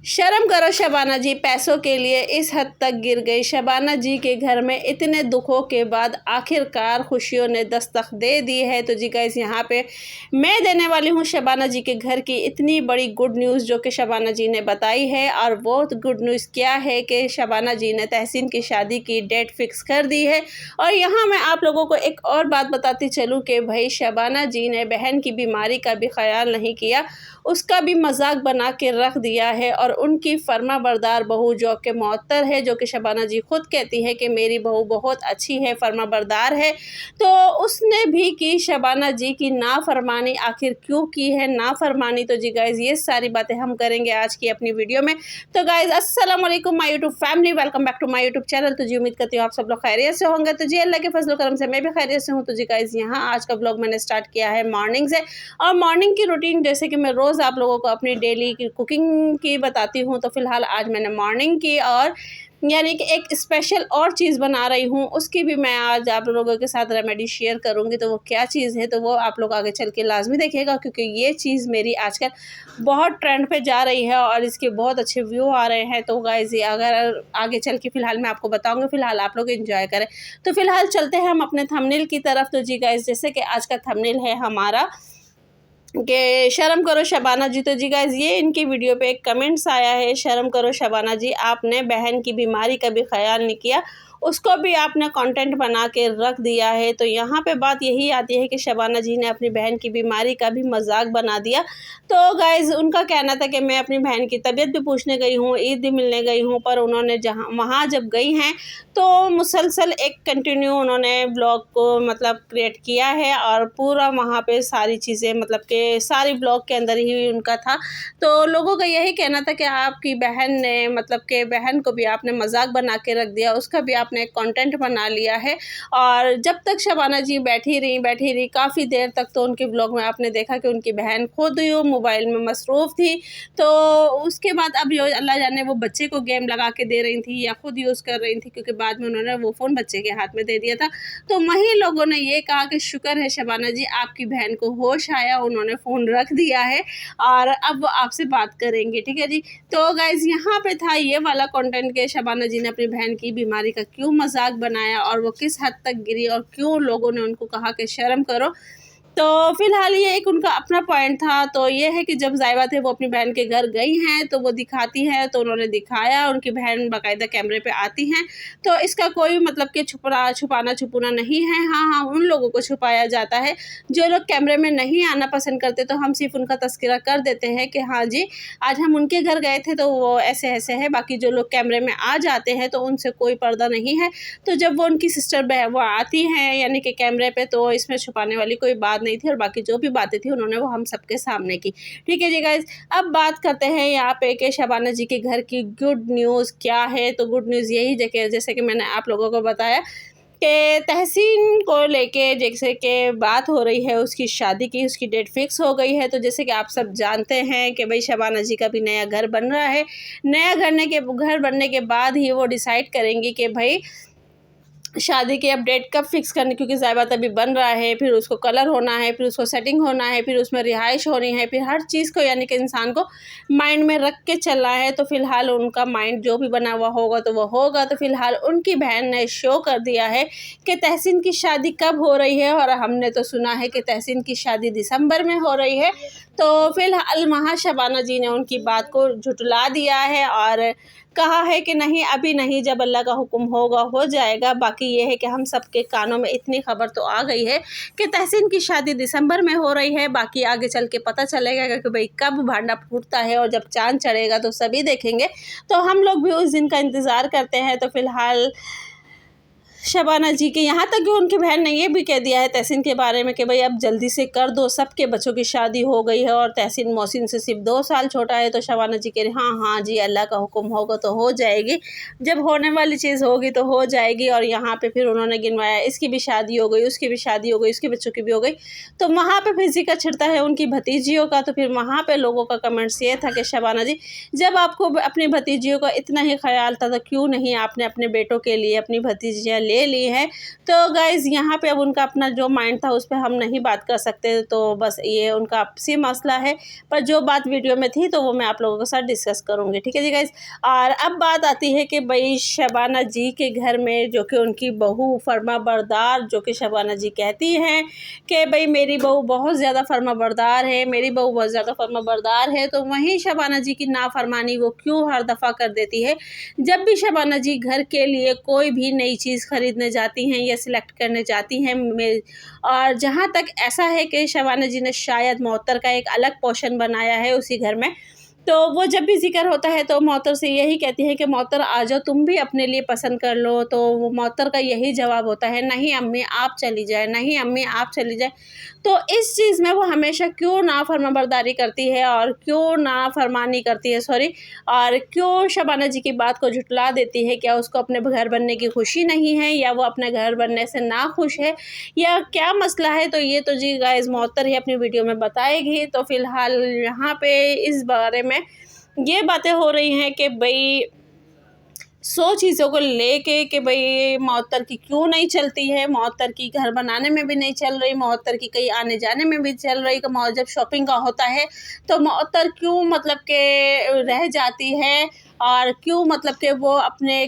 शर्म करो शबाना जी, पैसों के लिए इस हद तक गिर गई। शबाना जी के घर में इतने दुखों के बाद आखिरकार खुशियों ने दस्तक दे दी है। तो जी गाइस, यहाँ पे मैं देने वाली हूँ शबाना जी के घर की इतनी बड़ी गुड न्यूज़ जो कि शबाना जी ने बताई है। और वो गुड न्यूज़ क्या है कि शबाना जी ने तहसीन की शादी की डेट फिक्स कर दी है। और यहाँ मैं आप लोगों को एक और बात बताती चलूँ कि भाई शबाना जी ने बहन की बीमारी का भी ख्याल नहीं किया, उसका भी मजाक बना के रख दिया है। और उनकी फर्माबरदार बहू जो कि मुअत्तर है, जो कि शबाना जी खुद कहती है कि मेरी बहू बहुत अच्छी है, फर्माबरदार है, तो उसने भी की शबाना जी की नाफरमानी। आखिर क्यों की है नाफरमानी? तो जी गाइज़, ये सारी बातें हम करेंगे आज की अपनी वीडियो में। तो गाइज़, अस्सलाम वालेकुम my YouTube family, welcome back to my YouTube channel. तो जी उम्मीद करती हूँ आप सब लोग खैरियत से होंगे। तो जी अल्लाह के फजल करम से मैं भी खैरियत से हूँ। तो जी गाइज़, यहाँ आज का ब्लॉग मैंने स्टार्ट किया है मॉर्निंग से। और मॉर्निंग की रूटीन जैसे कि मैं रोज़ आप लोगों को अपनी डेली की कुकिंग की बताती हूँ, तो फ़िलहाल आज मैंने मॉर्निंग की और यानी कि एक स्पेशल और चीज़ बना रही हूँ, उसकी भी मैं आज आप लोगों के साथ रेमेडी शेयर करूँगी। तो वो क्या चीज़ है तो वो आप लोग आगे चल के लाजमी देखिएगा, क्योंकि ये चीज़ मेरी आजकल बहुत ट्रेंड पे जा रही है और इसके बहुत अच्छे व्यू आ रहे हैं। तो गाइज़, ये अगर आगे चल के फ़िलहाल मैं आपको बताऊँगी, फ़िलहाल आप लोग एंजॉय करें। तो फ़िलहाल चलते हैं हम अपने थंबनेल की तरफ। तो जी गाइज़, जैसे कि आज का थंबनेल है हमारा कि शर्म करो शबाना जी। तो जी गाइज़, ये इनकी वीडियो पे एक कमेंट्स आया है, शर्म करो शबाना जी, आपने बहन की बीमारी का भी ख्याल नहीं किया, उसको भी आपने कंटेंट बना के रख दिया है। तो यहाँ पे बात यही आती है कि शबाना जी ने अपनी बहन की बीमारी का भी मजाक बना दिया। तो गाइज़, उनका कहना था कि मैं अपनी बहन की तबीयत भी पूछने गई हूँ, ईद भी मिलने गई हूँ, पर उन्होंने जहाँ वहाँ जब गई हैं तो मुसलसल एक कंटिन्यू उन्होंने ब्लॉग को मतलब क्रिएट किया है और पूरा वहाँ पे सारी चीज़ें मतलब कि सारी ब्लॉग के अंदर ही उनका था। तो लोगों का यही कहना था कि आपकी बहन ने मतलब कि बहन को भी आपने मजाक बना के रख दिया, उसका भी आपने एक कंटेंट बना लिया है। और जब तक शबाना जी बैठी रही काफ़ी देर तक, तो उनके ब्लॉग में आपने देखा कि उनकी बहन खुद ही मोबाइल में मसरूफ़ थी। तो उसके बाद अब यो अल्लाह जाने वो बच्चे को गेम लगा के दे रही थी या खुद यूज़ कर रही थी, क्योंकि बाद में उन्होंने वो फ़ोन बच्चे के हाथ में दे दिया था। तो वहीं लोगों ने ये कहा कि शुक्र है शबाना जी, आपकी बहन को होश आया, उन्होंने फ़ोन रख दिया है और अब वो आपसे बात करेंगे, ठीक है जी। तो गाइज़, यहाँ पे था ये वाला कंटेंट के शबाना जी ने अपनी बहन की बीमारी का क्यों मजाक बनाया और वो किस हद तक गिरी और क्यों लोगों ने उनको कहा कि शर्म करो। तो फ़िलहाल ये एक उनका अपना पॉइंट था। तो ये है कि जब ज़ाहिबा थे वो अपनी बहन के घर गई हैं तो वो दिखाती हैं, तो उन्होंने दिखाया, उनकी बहन बाकायदा कैमरे पे आती हैं। तो इसका कोई मतलब कि छुपाना नहीं है। हाँ, उन लोगों को छुपाया जाता है जो लोग कैमरे में नहीं आना पसंद करते, तो हम सिर्फ़ उनका तज़किरा कर देते हैं कि हाँ जी, आज हम उनके घर गए थे तो वो ऐसे-ऐसे है। बाकी जो लोग कैमरे में आ जाते हैं तो उनसे कोई पर्दा नहीं है। तो जब वो उनकी सिस्टर वो आती हैं यानी कि कैमरे पे, तो इसमें छुपाने वाली कोई बात नहीं थी और बाकी जो भी बातें थी उन्होंने वो हम सबके सामने की। ठीक है जी गाइज़, अब बात करते हैं यहाँ पे कि शबाना जी के घर की गुड न्यूज़ क्या है। तो गुड न्यूज़ यही देखिए, जैसे कि मैंने आप लोगों को बताया कि तहसीन को लेके जैसे कि बात हो रही है उसकी शादी की, उसकी डेट फिक्स हो गई है। तो जैसे कि आप सब जानते हैं कि भाई शबाना जी का भी नया घर बन रहा है। नया घर बनने के बाद ही वो डिसाइड करेंगी कि भाई शादी की अब डेट कब फिक्स करनी, क्योंकि ज़ायबा अभी बन रहा है, फिर उसको कलर होना है, फिर उसको सेटिंग होना है, फिर उसमें रिहाइश होनी है, फिर हर चीज़ को यानी कि इंसान को माइंड में रख के चलना है। तो फ़िलहाल उनका माइंड जो भी बना हुआ होगा तो वो होगा। तो फ़िलहाल उनकी बहन ने शो कर दिया है कि तहसीन की शादी कब हो रही है, और हमने तो सुना है कि तहसीन की शादी दिसंबर में हो रही है। तो फ़िलहाल वहाँ शबाना जी ने उनकी बात को झुठला दिया है और कहा है कि नहीं, अभी नहीं, जब अल्लाह का हुक्म होगा हो जाएगा। बाकी ये है कि हम सबके कानों में इतनी खबर तो आ गई है कि तहसीन की शादी दिसंबर में हो रही है। बाकी आगे चल के पता चलेगा कि भाई कब भांडा फूटता है और जब चाँद चढ़ेगा तो सभी देखेंगे। तो हम लोग भी उस दिन का इंतज़ार करते हैं। तो फ़िलहाल शबाना जी के यहाँ तक कि उनकी बहन ने ये भी कह दिया है तहसीन के बारे में कि भाई अब जल्दी से कर दो, सबके बच्चों की शादी हो गई है और तहसीन मौसिन से सिर्फ 2 साल छोटा है। तो शबाना जी कह रहे हाँ जी, अल्लाह का हुक्म होगा तो हो जाएगी, जब होने वाली चीज़ होगी तो हो जाएगी। और यहाँ पे फिर उन्होंने गिनवाया, इसकी भी शादी हो गई, उसकी भी शादी हो गई, उसके बच्चों की भी हो गई। तो वहाँ पर फिर जिक्र छिड़ता है उनकी भतीजियों का। तो फिर वहाँ पर लोगों का कमेंट्स ये था कि शबाना जी, जब आपको अपनी भतीजियों का इतना ही ख्याल था तो क्यों नहीं आपने अपने बेटों के लिए अपनी भतीजियाँ ले ली है। तो गाइज़ यहाँ पे अब उनका अपना जो माइंड था उस पे हम नहीं बात कर सकते, तो बस ये उनका आपसी मसला है। पर जो बात वीडियो में थी तो वो मैं आप लोगों के साथ डिस्कस करूँगी, ठीक है जी गाइज़। और अब बात आती है कि भाई शबाना जी के घर में जो कि उनकी बहू फर्माबरदार, जो कि शबाना जी कहती हैं कि भाई मेरी बहू बहुत ज़्यादा फर्माबरदार है, मेरी बहू बहुत ज़्यादा फर्माबरदार है, तो वहीं शबाना जी की नाफरमानी वो क्यों हर दफ़ा कर देती है। जब भी शबाना जी घर के लिए कोई भी नई चीज़ ख़रीदने जाती हैं या सिलेक्ट करने जाती हैं, और जहाँ तक ऐसा है कि शबाना जी ने शायद मोहत्तर का एक अलग पोर्शन बनाया है उसी घर में, तो वो जब भी ज़िक्र होता है तो मोहत्तर से यही कहती है कि मोहत्तर आ जाओ, तुम भी अपने लिए पसंद कर लो। तो वो मोहत्तर का यही जवाब होता है, नहीं अम्मी आप चली जाए, नहीं अम्मी आप चली जाए। तो इस चीज़ में वो हमेशा क्यों नाफरमाबरदारी करती है और क्यों नाफरमानी करती है, और क्यों शबाना जी की बात को झुठला देती है। क्या उसको अपने घर बनने की खुशी नहीं है, या वो अपने घर बनने से नाखुश है, या क्या मसला है? तो ये तो जी गाइज़ मोहत्तर ही अपनी वीडियो में बताएगी। तो फ़िलहाल यहाँ पे इस बारे में ये बातें हो रही हैं कि भाई 100 चीज़ों को लेके कि भाई मोहत्तर की क्यों नहीं चलती है, मोहत्तर की घर बनाने में भी नहीं चल रही, मोहत्तर की कहीं आने जाने में भी चल रही। कि जब शॉपिंग का होता है तो मोहत्तर क्यों मतलब के रह जाती है, और क्यों मतलब कि वो अपने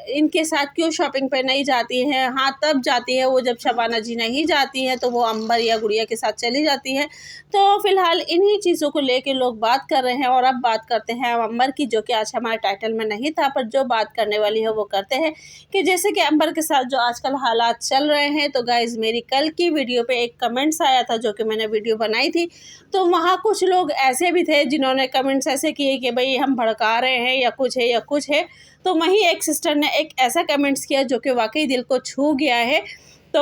इनके साथ क्यों शॉपिंग पे नहीं जाती है। हाँ तब जाती है वो जब शबाना जी नहीं जाती है, तो वो अंबर या गुड़िया के साथ चली जाती है। तो फ़िलहाल इन्हीं चीज़ों को लेके लोग बात कर रहे हैं। और अब बात करते हैं अंबर की, जो कि आज हमारे टाइटल में नहीं था, पर जो बात करने वाली है वो करते हैं कि जैसे कि अंबर के साथ जो आजकल हालात चल रहे हैं। तो गाइज़ मेरी कल की वीडियो पे एक कमेंट्स आया था, जो कि मैंने वीडियो बनाई थी, तो वहाँ कुछ लोग ऐसे भी थे जिन्होंने कमेंट्स ऐसे किए कि भाई हम भड़का रहे हैं या कुछ है। तो वहीं एक सिस्टर ने एक ऐसा कमेंट्स किया जो कि वाकई दिल को छू गया है। तो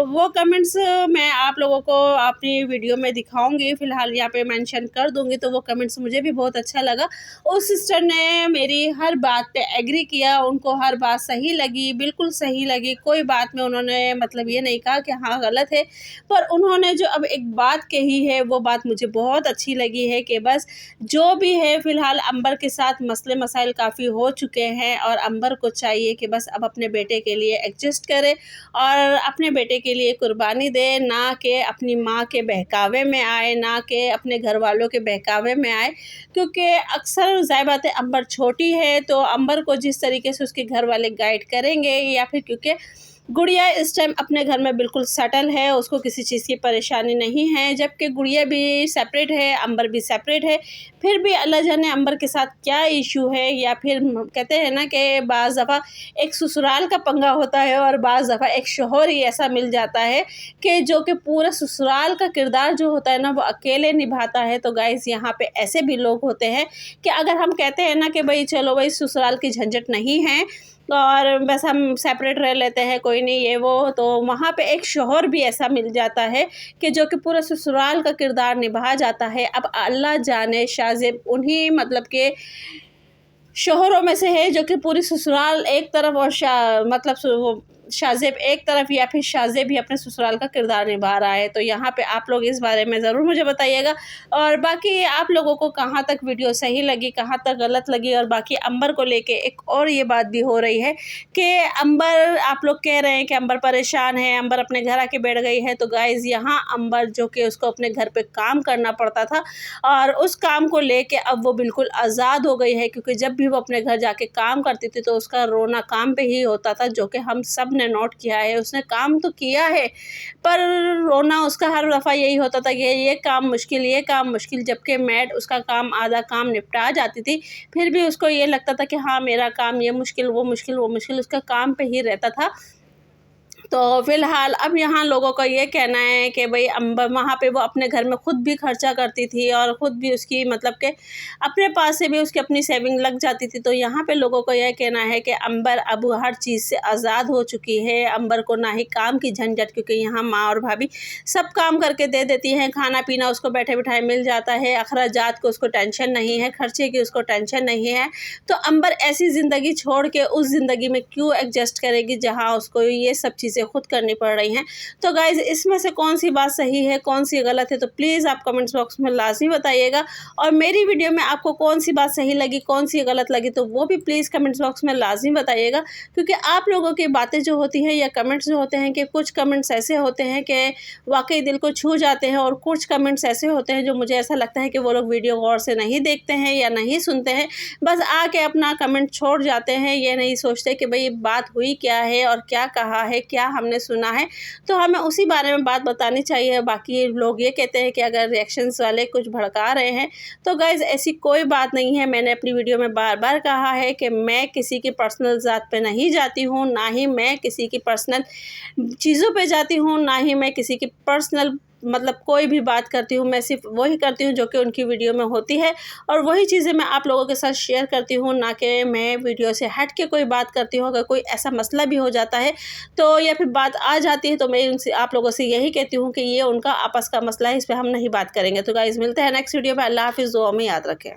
वो कमेंट्स मैं आप लोगों को अपनी वीडियो में दिखाऊंगी, फ़िलहाल यहाँ पे मेंशन कर दूंगी। तो वो कमेंट्स मुझे भी बहुत अच्छा लगा। उस सिस्टर ने मेरी हर बात पे एग्री किया, उनको हर बात सही लगी, बिल्कुल सही लगी। कोई बात में उन्होंने मतलब ये नहीं कहा कि हाँ गलत है, पर उन्होंने जो अब एक बात कही है वो बात मुझे बहुत अच्छी लगी है कि बस जो भी है फ़िलहाल अंबर के साथ मसले मसाइल काफ़ी हो चुके हैं, और अंबर को चाहिए कि बस अब अपने बेटे के लिए एडजस्ट करे और अपने बेटे के लिए कुर्बानी दे, ना कि अपनी माँ के बहकावे में आए, ना कि अपने घर वालों के बहकावे में आए। क्योंकि अक्सर ज़ाहिर बात है अंबर छोटी है, तो अंबर को जिस तरीके से उसके घर वाले गाइड करेंगे, या फिर क्योंकि गुड़िया इस टाइम अपने घर में बिल्कुल सेटल है, उसको किसी चीज़ की परेशानी नहीं है, जबकि गुड़िया भी सेपरेट है, अंबर भी सेपरेट है। फिर भी अल्लाह जाने अंबर के साथ क्या इशू है, या फिर कहते हैं ना कि बाज़ दफ़ा एक ससुराल का पंगा होता है और बाज़ दफ़ा एक शौहर ही ऐसा मिल जाता है कि जो कि पूरा ससुराल का किरदार जो होता है ना वो अकेले निभाता है। तो गाइज़ यहाँ पे ऐसे भी लोग होते हैं कि अगर हम कहते हैं ना कि भाई चलो भाई ससुराल की झंझट नहीं है और बस हम सेपरेट रह लेते हैं, कोई नहीं ये वो, तो वहाँ पे एक शौहर भी ऐसा मिल जाता है कि जो कि पूरा ससुराल का किरदार निभा जाता है। अब अल्लाह जाने शाज़ेब उन्हीं मतलब के शौहरों में से है जो कि पूरी ससुराल एक तरफ और मतलब वो शाज़ेब एक तरफ, या फिर शाज़ेब भी अपने ससुराल का किरदार निभा रहा है। तो यहाँ पे आप लोग इस बारे में ज़रूर मुझे बताइएगा। और बाकी आप लोगों को कहाँ तक वीडियो सही लगी, कहाँ तक गलत लगी। और बाकी अंबर को लेके एक और ये बात भी हो रही है कि अंबर, आप लोग कह रहे हैं कि अंबर परेशान है, अंबर अपने घर आके बैठ गई है। तो गाइज़ यहाँ अंबर जो कि उसको अपने घर पर काम करना पड़ता था, और उस काम को लेके अब वो बिल्कुल आज़ाद हो गई है। क्योंकि जब भी वो अपने घर जाके काम करती थी तो उसका रोना काम पे ही होता था, जो कि हम सब ने नोट किया है। उसने काम तो किया है, पर रोना उसका हर दफ़ा यही होता था कि ये काम मुश्किल, ये काम मुश्किल। जबकि मैड उसका काम आधा काम निपटा जाती थी, फिर भी उसको ये लगता था कि हाँ मेरा काम ये मुश्किल, वो मुश्किल, वो मुश्किल, उसका काम पे ही रहता था। तो फ़िलहाल अब यहाँ लोगों का ये कहना है कि भाई अंबर वहाँ पे वो अपने घर में ख़ुद भी खर्चा करती थी, और ख़ुद भी उसकी मतलब कि अपने पास से भी उसकी अपनी सेविंग लग जाती थी। तो यहाँ पे लोगों का यह कहना है कि अंबर अब हर चीज़ से आज़ाद हो चुकी है। अंबर को ना ही काम की झंझट, क्योंकि यहाँ माँ और भाभी सब काम करके दे देती हैं, खाना पीना उसको बैठे बिठाए मिल जाता है, अखराजात को उसको टेंशन नहीं है, खर्चे की उसको टेंशन नहीं है। तो अंबर ऐसी ज़िंदगी छोड़ के उस ज़िंदगी में क्यों एडजस्ट करेगी जहाँ उसको ये सब चीज़ें गलतियाँ खुद करनी पड़ रही हैं। तो गाइज़ इसमें से कौन सी बात सही है, कौन सी गलत है, तो प्लीज़ आप कमेंट्स बॉक्स में लाज़मी बताइएगा। और मेरी वीडियो में आपको कौन सी बात सही लगी, कौन सी गलत लगी, तो वो भी प्लीज़ कमेंट्स बॉक्स में लाज़मी बताइएगा। क्योंकि आप लोगों की बातें जो होती हैं या कमेंट्स जो होते हैं कि कुछ कमेंट्स ऐसे होते हैं कि वाक़ई दिल को छू जाते हैं, और कुछ कमेंट्स ऐसे होते हैं जो मुझे ऐसा लगता है कि वो लोग वीडियो गौर से नहीं देखते हैं या नहीं सुनते हैं, बस आके अपना कमेंट छोड़ जाते हैं। ये नहीं सोचते कि भई बात हुई क्या है और क्या कहा है, क्या हमने सुना है, तो हमें उसी बारे में बात बतानी चाहिए। बाकी लोग ये कहते हैं कि अगर रिएक्शंस वाले कुछ भड़का रहे हैं, तो गाइज़ ऐसी कोई बात नहीं है। मैंने अपनी वीडियो में बार-बार कहा है कि मैं किसी की पर्सनल ज़ात पे नहीं जाती हूँ, ना ही मैं किसी की पर्सनल चीज़ों पे जाती हूँ, ना ही मैं किसी की पर्सनल मतलब कोई भी बात करती हूँ। मैं सिर्फ़ वही करती हूँ जो कि उनकी वीडियो में होती है, और वही चीज़ें मैं आप लोगों के साथ शेयर करती हूँ, ना कि मैं वीडियो से हट के कोई बात करती हूँ। अगर कोई ऐसा मसला भी हो जाता है तो या फिर बात आ जाती है, तो मैं उनसे आप लोगों से यही कहती हूँ कि ये उनका आपस का मसला है, इस पे हम नहीं बात करेंगे। तो गाइज़ मिलते हैं नेक्स्ट वीडियो में। अल्लाह हाफ़िज़, दुआ में याद रखें।